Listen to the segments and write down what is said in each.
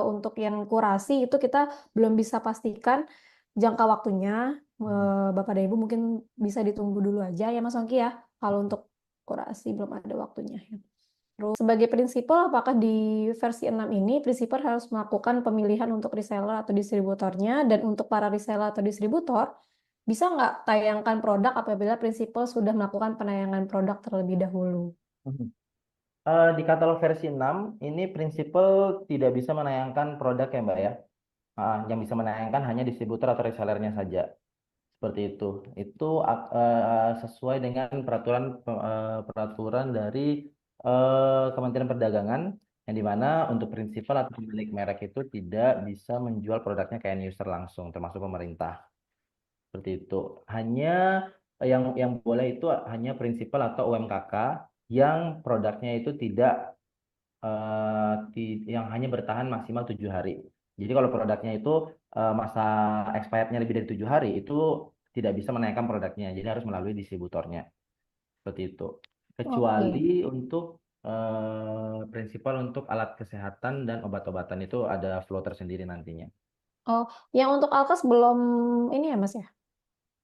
untuk yang kurasi itu kita belum bisa pastikan jangka waktunya. Bapak dan Ibu mungkin bisa ditunggu dulu aja ya Mas Ongki ya. Kalau untuk kurasi belum ada waktunya ya. Terus sebagai prinsipal, apakah di versi 6 ini prinsipal harus melakukan pemilihan untuk reseller atau distributornya, dan untuk para reseller atau distributor bisa nggak tayangkan produk apabila prinsipal sudah melakukan penayangan produk terlebih dahulu? Mhm. Di katalog versi 6 ini prinsipal tidak bisa menayangkan produk ya Mbak ya. Yang bisa menayangkan hanya distributor atau resellernya saja. Seperti itu. Itu sesuai dengan peraturan dari Kementerian Perdagangan, yang dimana untuk prinsipal atau pemilik merek itu tidak bisa menjual produknya ke end user langsung, termasuk pemerintah. Seperti itu. Hanya yang boleh itu hanya prinsipal atau UMKK yang produknya itu tidak yang hanya bertahan maksimal 7 hari. Jadi kalau produknya itu masa expirednya lebih dari 7 hari, itu tidak bisa menaikkan produknya. Jadi harus melalui distributornya. Seperti itu. Oke. Kecuali untuk prinsipal untuk alat kesehatan dan obat-obatan itu ada flow tersendiri nantinya. Oh, yang untuk Alkes belum ini ya Mas ya?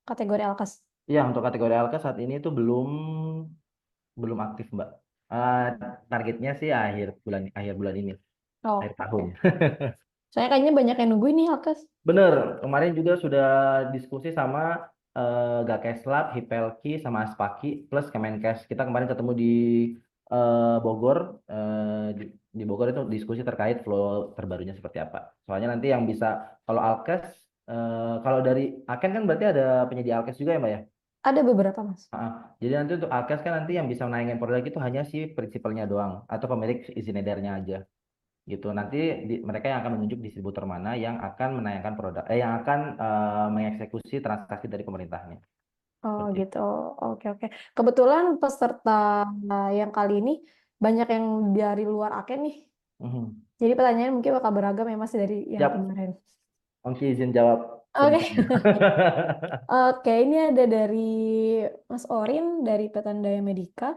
Kategori Alkes. Ya, untuk kategori LK saat ini itu belum aktif, Mbak. Eh, Targetnya sih akhir bulan ini, Oh, akhir tahun. oke. Soalnya kayaknya banyak yang nungguin nih Alkes. Bener, kemarin juga sudah diskusi sama Gakeslab, Hipelki, sama Aspaki, plus Kemenkes. Kita kemarin ketemu di Bogor. Di Bogor itu diskusi terkait flow terbarunya seperti apa. Soalnya nanti yang bisa, kalau Alkes, kalau dari Aken kan berarti ada penyedia Alkes juga ya Mbak ya? Ada beberapa Mas. Jadi nanti untuk Alkes kan nanti yang bisa menayangkan produk itu hanya si prinsipalnya doang, atau pemilik izin edarnya aja gitu. Nanti mereka yang akan menunjuk distributor mana yang akan menayangkan produk, yang akan mengeksekusi transaksi dari pemerintahnya. Oh Seperti itu. gitu. Oke, oke. Kebetulan peserta yang kali ini banyak yang dari luar Aken nih. Mhm. Jadi pertanyaan mungkin bakal beragam ya Mas dari yang Siap, kemarin. Ongki izin jawab Oke. sebisanya. Oke, ini ada dari Mas Orin dari Petandaya Medika.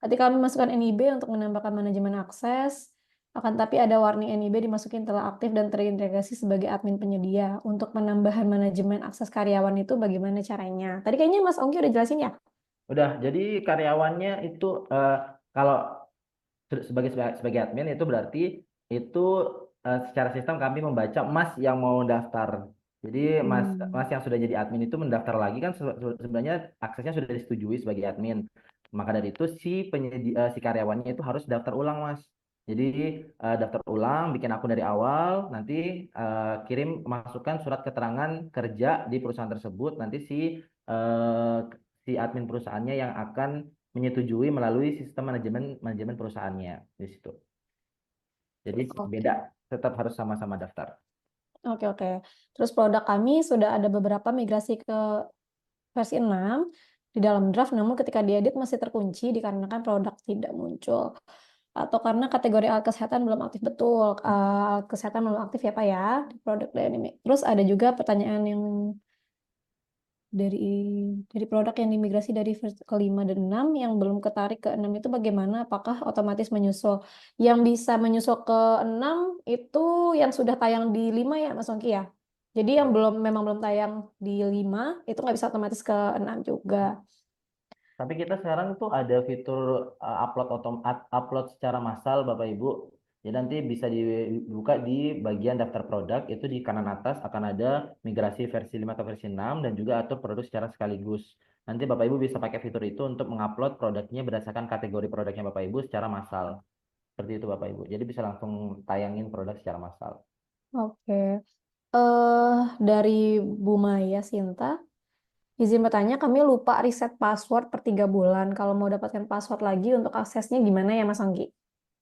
Ketika kami masukkan NIB untuk menambahkan manajemen akses, akan tapi ada warning NIB dimasukin telah aktif dan terintegrasi sebagai admin penyedia. Untuk penambahan manajemen akses karyawan itu bagaimana caranya? Tadi kayaknya Mas Ongki udah jelasin ya? Udah, jadi karyawannya itu kalau sebagai admin itu berarti itu secara sistem kami membaca Mas yang mau daftar. Jadi Mas Hmm. Mas yang sudah jadi admin itu mendaftar lagi kan sebenarnya aksesnya sudah disetujui sebagai admin. Maka dari itu si karyawannya itu harus daftar ulang Mas. Jadi daftar ulang, bikin akun dari awal, nanti kirim masukkan surat keterangan kerja di perusahaan tersebut. Nanti eh, si admin perusahaannya yang akan menyetujui melalui sistem manajemen manajemen perusahaannya di situ. Jadi beda, Oke. tetap harus sama-sama daftar. Oke, oke. Terus produk kami sudah ada beberapa migrasi ke versi 6 di dalam draft, namun ketika diedit masih terkunci dikarenakan produk tidak muncul. Atau karena kategori alat kesehatan belum aktif betul. Alat kesehatan belum aktif ya Pak ya, di produk Dynamic. Terus ada juga pertanyaan yang dari produk yang dimigrasi dari versi ke-5 dan 6 yang belum ketarik ke 6 itu bagaimana? Apakah otomatis menyusul? Yang bisa menyusul ke 6 itu yang sudah tayang di 5 ya Mas Ongki ya? Jadi yang memang belum tayang di 5 itu nggak bisa otomatis ke 6 juga. Tapi kita sekarang tuh ada fitur upload secara massal Bapak Ibu. Jadi nanti bisa dibuka di bagian daftar produk, itu di kanan atas akan ada migrasi versi 5 ke versi 6 dan juga atur produk secara sekaligus. Nanti Bapak Ibu bisa pakai fitur itu untuk mengupload produknya berdasarkan kategori produknya Bapak Ibu secara massal. Seperti itu Bapak Ibu. Jadi bisa langsung tayangin produk secara massal. Oke. Dari Bu Maya Sinta, izin bertanya, kami lupa reset password per 3 bulan. Kalau mau dapatkan password lagi untuk aksesnya gimana ya Mas Anggi?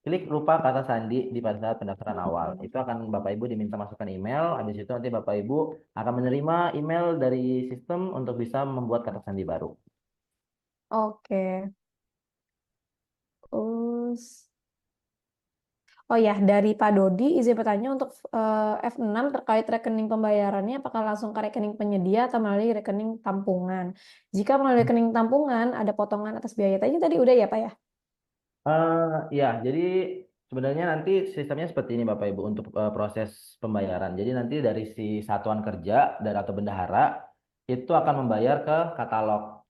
Klik lupa kata sandi di pada saat pendaftaran awal. Itu akan Bapak Ibu diminta masukkan email. Habis itu nanti Bapak Ibu akan menerima email dari sistem untuk bisa membuat kata sandi baru. Oke. Terus, oh ya, dari Pak Dodi, izin bertanya untuk F6 terkait rekening pembayarannya, apakah langsung ke rekening penyedia atau melalui rekening tampungan? Jika melalui rekening tampungan, ada potongan atas biaya. Tadi udah ya Pak ya? Ya, jadi Sebenarnya nanti sistemnya seperti ini Bapak Ibu untuk proses pembayaran. Jadi nanti dari si satuan kerja dan atau bendahara itu akan membayar ke katalog.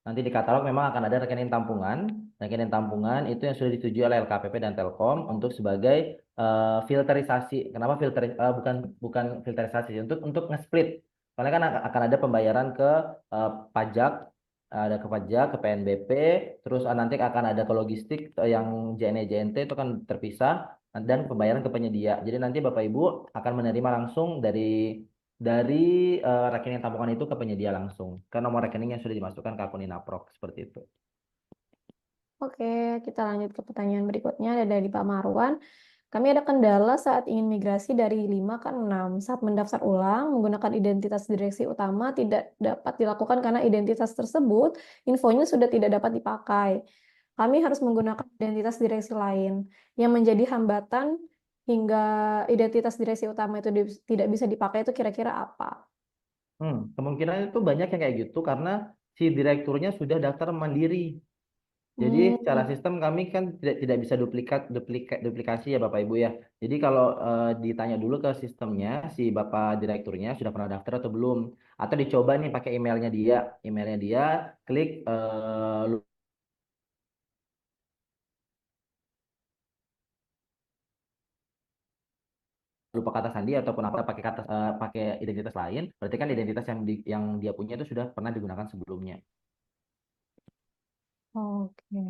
Nanti di katalog memang akan ada rekening tampungan. Rekening tampungan itu yang sudah disetujui oleh LKPP dan Telkom untuk sebagai filterisasi. Kenapa bukan bukan filterisasi untuk nge-split. Karena kan akan ada pembayaran ke pajak, ada ke pajak, ke PNBP, terus nanti akan ada ke logistik yang JNE JNT itu kan terpisah dan pembayaran ke penyedia. Jadi nanti Bapak Ibu akan menerima langsung dari rekening tabungan itu ke penyedia langsung ke nomor rekening yang sudah dimasukkan ke akun Inaprok seperti itu. Oke, kita lanjut ke pertanyaan berikutnya. Ada dari Pak Marwan. Kami ada kendala saat ingin migrasi dari 5 ke 6. Saat mendaftar ulang, menggunakan identitas direksi utama tidak dapat dilakukan karena identitas tersebut, infonya sudah tidak dapat dipakai. Kami harus menggunakan identitas direksi lain. Yang menjadi hambatan hingga identitas direksi utama itu tidak bisa dipakai itu kira-kira apa? Kemungkinan itu banyak yang kayak gitu karena si direkturnya sudah daftar mandiri. Jadi secara Hmm, sistem kami kan tidak bisa duplikasi ya Bapak Ibu ya. Jadi kalau ditanya dulu ke sistemnya si Bapak direkturnya sudah pernah daftar atau belum, atau dicoba nih pakai emailnya dia, klik lupa kata sandi ataupun apa pakai identitas lain, berarti kan identitas yang dia punya itu sudah pernah digunakan sebelumnya. oke.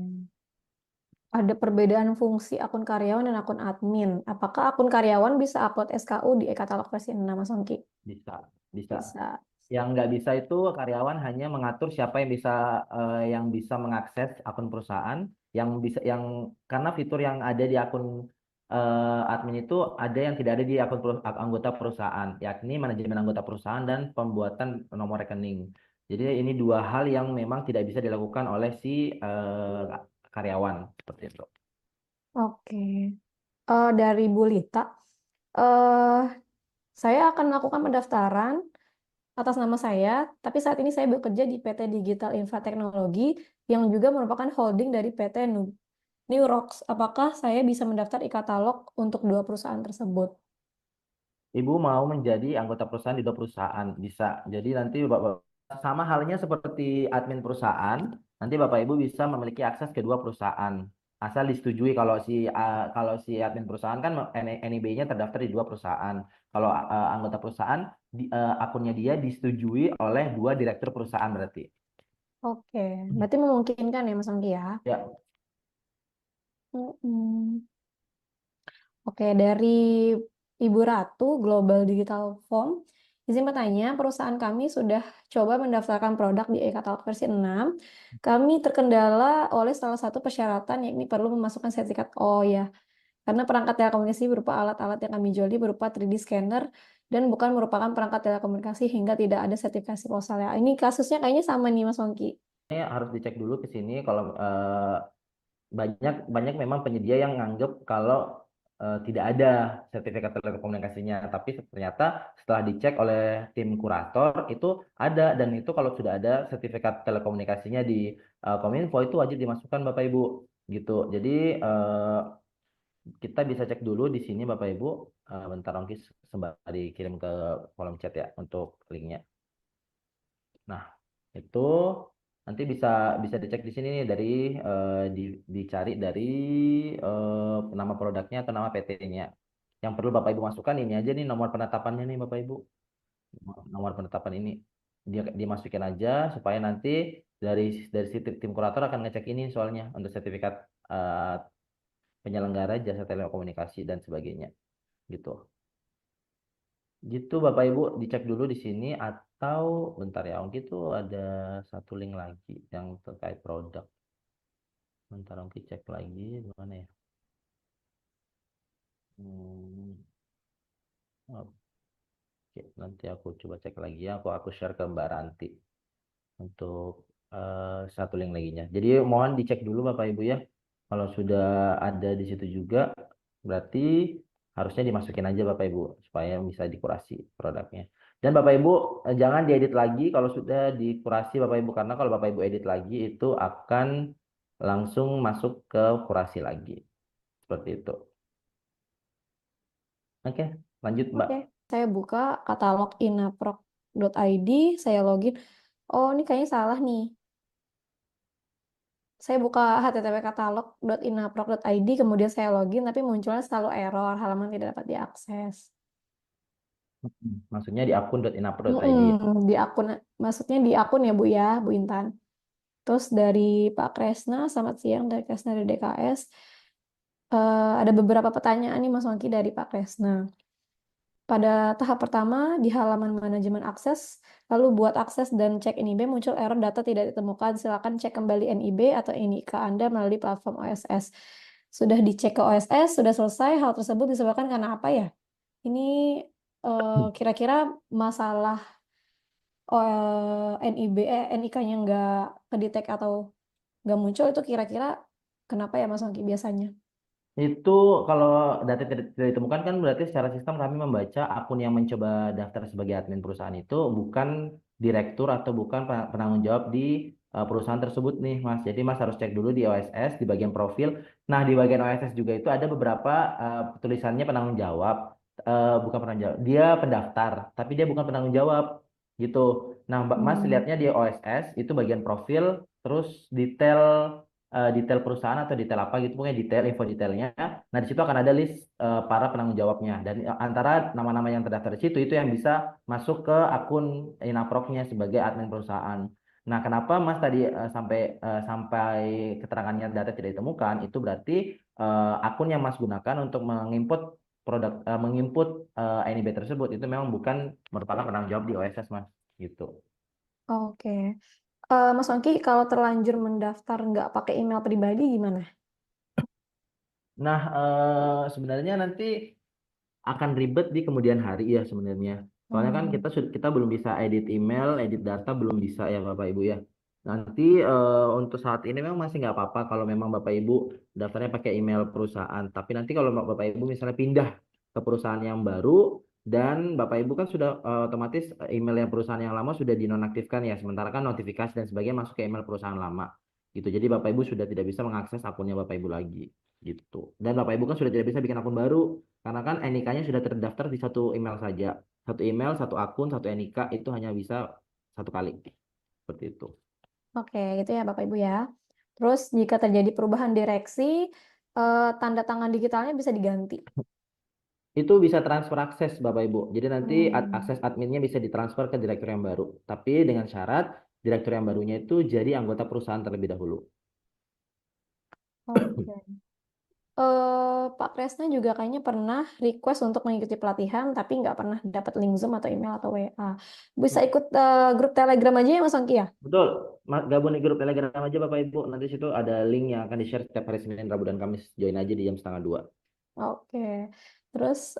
Ada perbedaan fungsi akun karyawan dan akun admin. Apakah akun karyawan bisa upload SKU di e-katalog versi 6, Mas Ongki? Bisa, bisa. Bisa. Yang nggak bisa itu karyawan hanya mengatur siapa yang bisa mengakses akun perusahaan, yang karena fitur yang ada di akun admin itu ada yang tidak ada di anggota perusahaan, yakni manajemen anggota perusahaan dan pembuatan nomor rekening. Jadi ini dua hal yang memang tidak bisa dilakukan oleh si karyawan seperti itu. Oke. Dari Bu Lita, eh saya akan melakukan pendaftaran atas nama saya, tapi saat ini saya bekerja di PT Digital Infra Teknologi yang juga merupakan holding dari PT Neurox. Apakah saya bisa mendaftar e-katalog untuk dua perusahaan tersebut? Ibu mau menjadi anggota perusahaan di dua perusahaan, bisa. Jadi nanti sama halnya seperti admin perusahaan, nanti Bapak Ibu bisa memiliki akses ke dua perusahaan. Asal disetujui kalau si admin perusahaan kan NIB-nya terdaftar di dua perusahaan. Kalau anggota perusahaan akunnya dia disetujui oleh dua direktur perusahaan berarti. Oke, berarti memungkinkan ya Mas Anggi ya? Ya, Mm-mm. Oke, dari Ibu Ratu, Global Digital Form, izin bertanya, perusahaan kami sudah coba mendaftarkan produk di e-katalog versi 6. Kami terkendala oleh salah satu persyaratan, yakni perlu memasukkan sertifikat. Oh ya, karena perangkat telekomunikasi berupa alat-alat yang kami jual berupa 3D scanner dan bukan merupakan perangkat telekomunikasi hingga tidak ada sertifikasi ponsel ya. Ini kasusnya kayaknya sama nih Mas Wongki. ini harus dicek dulu ke sini kalau banyak banyak memang penyedia yang nganggap kalau tidak ada sertifikat telekomunikasinya, tapi ternyata setelah dicek oleh tim kurator itu ada, dan itu kalau sudah ada sertifikat telekomunikasinya di Kominfo itu wajib dimasukkan Bapak Ibu gitu. Jadi kita bisa cek dulu di sini Bapak Ibu. Bentar Ongkis sembari kirim ke kolom chat ya untuk linknya. Nah, itu nanti bisa bisa dicek di sini nih dicari dari nama produknya atau nama PT-nya. Yang perlu Bapak Ibu masukkan ini aja nih nomor penetapannya nih Bapak Ibu. Nomor penetapan ini dia dimasukin aja supaya nanti dari si tim kurator akan ngecek ini soalnya untuk sertifikat eh, penyelenggara jasa telekomunikasi dan sebagainya gitu. Gitu Bapak Ibu dicek dulu di sini, atau bentar ya Ongki tuh ada satu link lagi yang terkait produk. Bentar Ongki cek lagi di mana ya? Hmm, oke, nanti aku coba cek lagi ya. Aku share ke Mbak Ranti untuk satu link laginya. Jadi mohon dicek dulu Bapak Ibu ya. Kalau sudah ada di situ juga, berarti harusnya dimasukin aja Bapak Ibu supaya bisa dikurasi produknya. Dan Bapak Ibu jangan diedit lagi kalau sudah dikurasi Bapak Ibu, karena kalau Bapak Ibu edit lagi itu akan langsung masuk ke kurasi lagi. Seperti itu. Oke, lanjut Mbak. Oke, saya buka katalog inaproc.id, saya login. Oh, ini kayaknya salah nih. Saya buka http katalog.inaproc.id, kemudian saya login, tapi munculnya selalu error, halaman tidak dapat diakses. Maksudnya di akun.inapro.id ya. Di akun, maksudnya di akun ya Bu ya, Bu Intan. Terus dari Pak Kresna, selamat siang dari Kresna dari DKS. Ada beberapa pertanyaan nih Mas Wongki dari Pak Kresna. Pada tahap pertama di halaman manajemen akses, lalu buat akses dan cek NIB muncul error data tidak ditemukan. Silakan cek kembali NIB atau NIK Anda melalui platform OSS. Sudah dicek ke OSS, sudah selesai. Hal tersebut disebabkan karena apa ya? Ini kira-kira masalah NIB, NIK-nya nggak kedetek atau nggak muncul itu kira-kira kenapa ya Mas Angki biasanya? Itu kalau data tidak ditemukan kan berarti secara sistem kami membaca akun yang mencoba daftar sebagai admin perusahaan itu bukan direktur atau bukan penanggung jawab di perusahaan tersebut nih Mas. Jadi Mas harus cek dulu di OSS di bagian profil. Nah, di bagian OSS juga itu ada beberapa tulisannya penanggung jawab. Bukan penanggung jawab, dia pendaftar, tapi dia bukan penanggung jawab gitu. Nah, Mas Hmm. lihatnya di OSS itu bagian profil, terus detail detail perusahaan atau detail apa gitu pokoknya detail info detailnya. Nah, di situ akan ada list para penanggung jawabnya dan antara nama-nama yang terdaftar di situ itu yang bisa masuk ke akun Inaproknya sebagai admin perusahaan. Nah, kenapa Mas tadi sampai keterangannya data tidak ditemukan itu berarti akun yang Mas gunakan untuk menginput NIB tersebut itu memang bukan merupakan penanggung jawab di OSS Mas gitu. Oke. Mas Wongki, kalau terlanjur mendaftar nggak pakai email pribadi gimana? Nah, sebenarnya nanti akan ribet di kemudian hari ya sebenarnya. Soalnya kan Hmm. kita belum bisa edit email, edit data belum bisa ya Bapak Ibu ya. Nanti untuk saat ini memang masih nggak apa-apa kalau memang Bapak Ibu daftarnya pakai email perusahaan. Tapi nanti kalau Bapak Ibu misalnya pindah ke perusahaan yang baru dan Bapak Ibu kan sudah otomatis email yang perusahaan yang lama sudah dinonaktifkan ya. Sementara kan notifikasi dan sebagainya masuk ke email perusahaan lama gitu. Jadi Bapak Ibu sudah tidak bisa mengakses akunnya Bapak Ibu lagi gitu. Dan Bapak Ibu kan sudah tidak bisa bikin akun baru karena kan NIK-nya sudah terdaftar di satu email saja. Satu email, satu akun, satu NIK itu hanya bisa satu kali. Seperti itu. Oke, gitu ya Bapak Ibu ya. Terus jika terjadi perubahan direksi, tanda tangan digitalnya bisa diganti. Itu bisa transfer akses Bapak Ibu. Jadi nanti Hmm. akses adminnya bisa ditransfer ke direktur yang baru. Tapi dengan syarat direktur yang barunya itu jadi anggota perusahaan terlebih dahulu. Oke. Pak Kresna juga kayaknya pernah request untuk mengikuti pelatihan, tapi nggak pernah dapat link Zoom atau email atau WA. Bisa ikut grup Telegram aja ya Mas Angki ya? Betul. Gabung di grup Telegram aja Bapak Ibu. Nanti situ ada link yang akan di-share setiap hari Senin, Rabu, dan Kamis. Join aja di jam setengah 2. Oke. Terus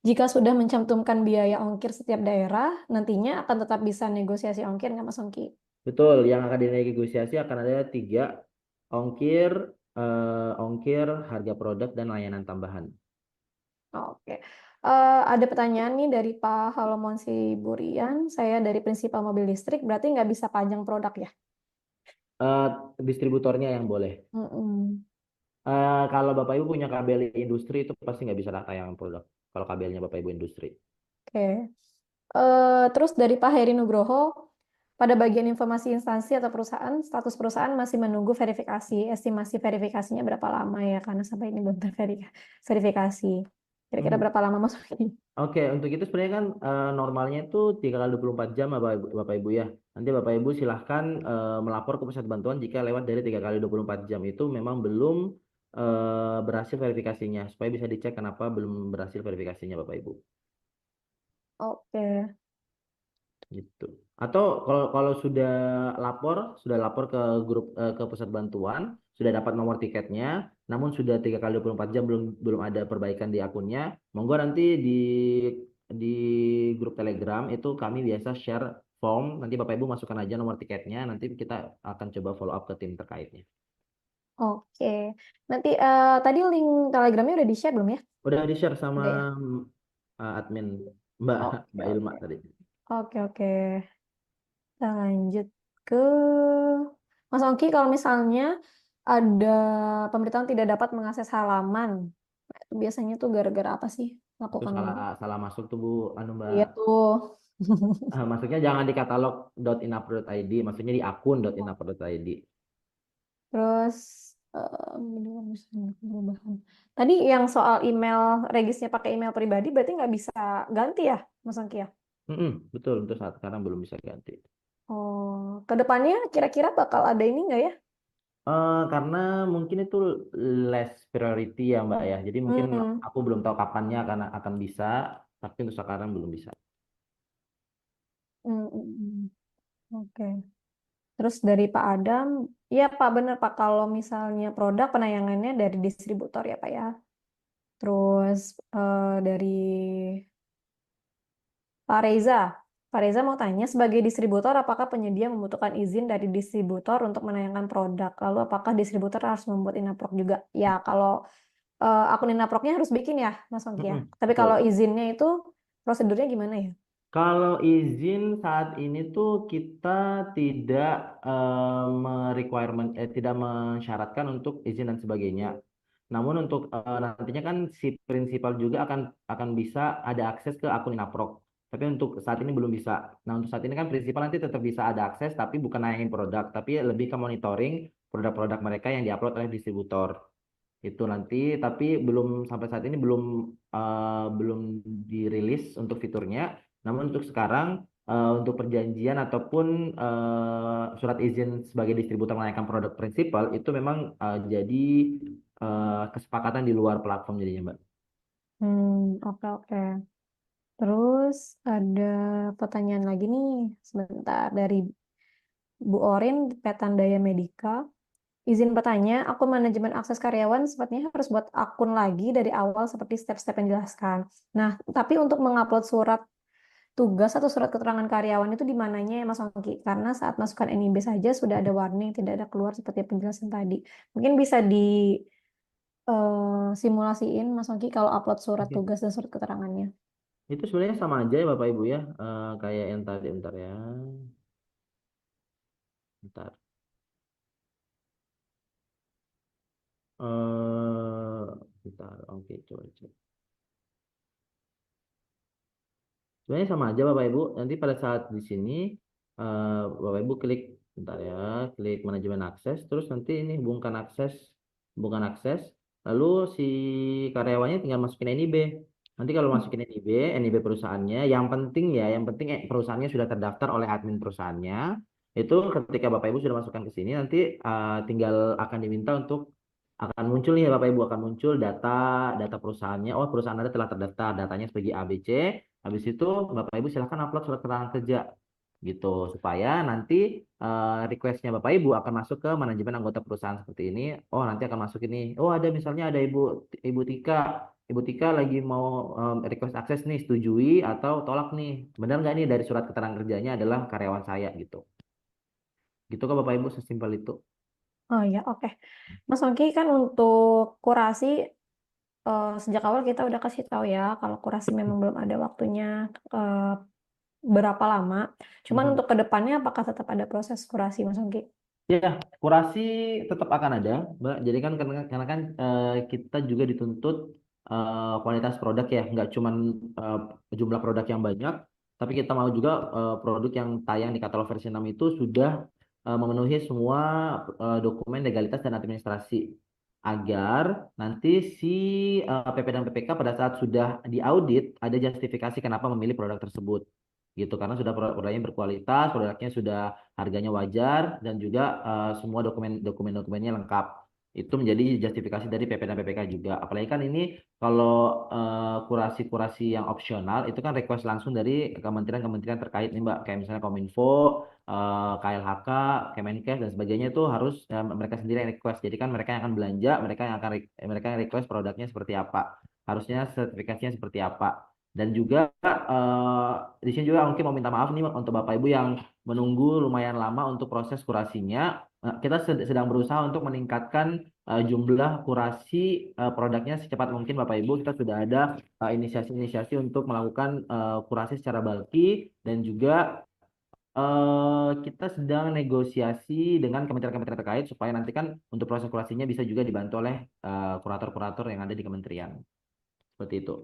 jika sudah mencantumkan biaya ongkir setiap daerah, nantinya akan tetap bisa negosiasi ongkir nggak Mas Ongki? Betul, yang akan dinegosiasi akan ada 3, ongkir, ongkir, harga produk, dan layanan tambahan. Oke. Ada pertanyaan nih dari Pak Halomon Siburian. Saya dari Prinsipal Mobil Listrik, berarti nggak bisa pajang produk ya? Eh, Distributornya yang boleh. Mm-mm. Kalau Bapak Ibu punya kabel industri itu pasti nggak bisa tayangan produk. Kalau kabelnya Bapak Ibu industri. Oke. Terus dari Pak Heri Nugroho, pada bagian informasi instansi atau perusahaan, status perusahaan masih menunggu verifikasi. Estimasi verifikasinya berapa lama ya? Karena sampai ini belum terverifikasi. Kira-kira Hmm. berapa lama Mas Ongki? Oke, untuk itu sebenarnya kan normalnya itu 3 kali 24 jam Bapak Ibu ya. Nanti Bapak Ibu silahkan melapor ke pusat bantuan jika lewat dari 3 kali 24 jam itu memang belum berhasil verifikasinya. Supaya bisa dicek kenapa belum berhasil verifikasinya Bapak Ibu. Oke. Gitu. Atau kalau kalau sudah lapor ke grup ke pusat bantuan, sudah dapat nomor tiketnya, namun sudah 3 kali 24 jam belum belum ada perbaikan di akunnya, monggo nanti di grup Telegram itu kami biasa share form, nanti Bapak Ibu masukkan aja nomor tiketnya, nanti kita akan coba follow up ke tim terkaitnya. Oke. Nanti tadi link Telegramnya udah di-share belum ya? Udah di-share sama Udah ya? admin Mbak Oke, Mbak Ilma oke. tadi. Oke, oke. Kita lanjut ke Mas Ongki, kalau misalnya ada pemberitahuan tidak dapat mengakses halaman, Itu biasanya tuh gara-gara apa sih Itu lakukan salah salah masuk tuh Bu, anu Mbak. iya tuh. Maksudnya jangan di katalog.inupload.id, maksudnya di akun.inupload.id. Terus beneran bisa melakukan perubahan. Tadi yang soal email regisnya pakai email pribadi berarti nggak bisa ganti ya, Mas Angki ya? Betul, untuk saat sekarang belum bisa ganti. Oh, ke depannya kira-kira bakal ada ini nggak ya? Karena mungkin itu less priority ya Mbak ya. Jadi mungkin Hmm, aku belum tahu kapannya karena akan bisa, tapi untuk sekarang belum bisa. hmm, hmm, oke. Terus dari Pak Adam, ya Pak bener Pak kalau misalnya produk penayangannya dari distributor ya Pak ya. Terus dari Pak Reza. Pak Reza mau tanya, sebagai distributor, apakah penyedia membutuhkan izin dari distributor untuk menayangkan produk? Lalu apakah distributor harus membuat inaprok juga? Ya, kalau akun inaproknya harus bikin ya, Mas Ongki ya. Tapi kalau Betul. izinnya itu prosedurnya gimana ya? Kalau izin saat ini tuh kita tidak tidak mensyaratkan untuk izin dan sebagainya. Namun untuk nantinya kan si prinsipal juga akan bisa ada akses ke akun Inaprok. Tapi untuk saat ini belum bisa. Nah, untuk saat ini kan prinsipal nanti tetap bisa ada akses tapi bukan nayangin produk, tapi lebih ke monitoring produk-produk mereka yang diupload oleh distributor. Itu nanti tapi belum sampai saat ini belum dirilis untuk fiturnya. Namun untuk sekarang untuk perjanjian ataupun surat izin sebagai distributor menanyakan produk prinsipal itu memang jadi kesepakatan di luar platform jadinya Mbak. Oke, oke. Terus ada pertanyaan lagi nih, sebentar. Dari Bu Orin, Petandaya Medika. Izin bertanya, akun manajemen akses karyawan sepertinya harus buat akun lagi dari awal seperti step-step yang dijelaskan. Nah, tapi untuk mengupload surat tugas atau surat keterangan karyawan itu di mananya ya Mas Ongki? Karena saat masukkan NIB saja sudah ada warning, tidak ada keluar seperti penjelasan tadi. Mungkin bisa di simulasiin Mas Ongki kalau upload surat Oke. tugas dan surat keterangannya. Itu sebenarnya sama aja ya Bapak Ibu ya. Kayak yang tadi bentar ya. Bentar. Bentar. Oke, coba cek. Sebenarnya sama aja Bapak Ibu. Nanti pada saat di sini Bapak Ibu klik bentar ya, klik manajemen akses, terus nanti ini hubungkan akses, lalu si karyawannya tinggal masukin NIB. Nanti kalau masukin NIB perusahaannya, yang penting perusahaannya sudah terdaftar oleh admin perusahaannya. Itu ketika Bapak Ibu sudah masukkan ke sini, nanti tinggal akan diminta untuk akan muncul nih ya Bapak Ibu akan muncul data data perusahaannya. Oh, perusahaan Anda telah terdaftar, datanya sebagai ABC. Habis itu Bapak Ibu silakan upload surat keterangan kerja gitu supaya nanti requestnya Bapak Ibu akan masuk ke manajemen anggota perusahaan seperti ini. Oh, nanti akan masuk ini. Oh, ada misalnya ada Ibu Tika. Ibu Tika lagi mau request akses nih, setujui atau tolak nih. Benar nggak nih dari surat keterangan kerjanya adalah karyawan saya gitu. Gitu kan Bapak Ibu sesimpel itu. Oh ya, oke. Mas Ongki kan untuk kurasi sejak awal kita udah kasih tahu ya kalau kurasi memang belum ada waktunya eh, berapa lama. Cuman untuk kedepannya apakah tetap ada proses kurasi Mas Ongki? Ya, kurasi tetap akan ada, Mbak. Jadi kan karena kan kita juga dituntut kualitas produk ya, nggak cuman eh, jumlah produk yang banyak, tapi kita mau juga produk yang tayang di katalog versi 6 itu sudah memenuhi semua dokumen legalitas dan administrasi agar nanti si PP dan PPK pada saat sudah diaudit ada justifikasi kenapa memilih produk tersebut gitu karena sudah produknya berkualitas, produknya sudah harganya wajar dan juga semua dokumennya lengkap. Itu menjadi justifikasi dari PP dan PPK juga. Apalagi kan ini kalau kurasi-kurasi yang opsional itu kan request langsung dari kementerian-kementerian terkait nih Mbak, kayak misalnya Kominfo, KLHK, Kemenkes dan sebagainya itu harus mereka sendiri yang request. Jadi kan mereka yang akan belanja, mereka yang request produknya seperti apa, harusnya sertifikasinya seperti apa. Dan juga di sini juga mungkin mau minta maaf nih untuk Bapak Ibu yang menunggu lumayan lama untuk proses kurasinya. Kita sedang berusaha untuk meningkatkan jumlah kurasi produknya secepat mungkin Bapak Ibu. Kita sudah ada inisiasi-inisiasi untuk melakukan kurasi secara bulky dan juga Kita sedang negosiasi dengan kementerian-kementerian terkait supaya nanti kan untuk proses kurasinya bisa juga dibantu oleh kurator-kurator yang ada di kementerian. Seperti itu.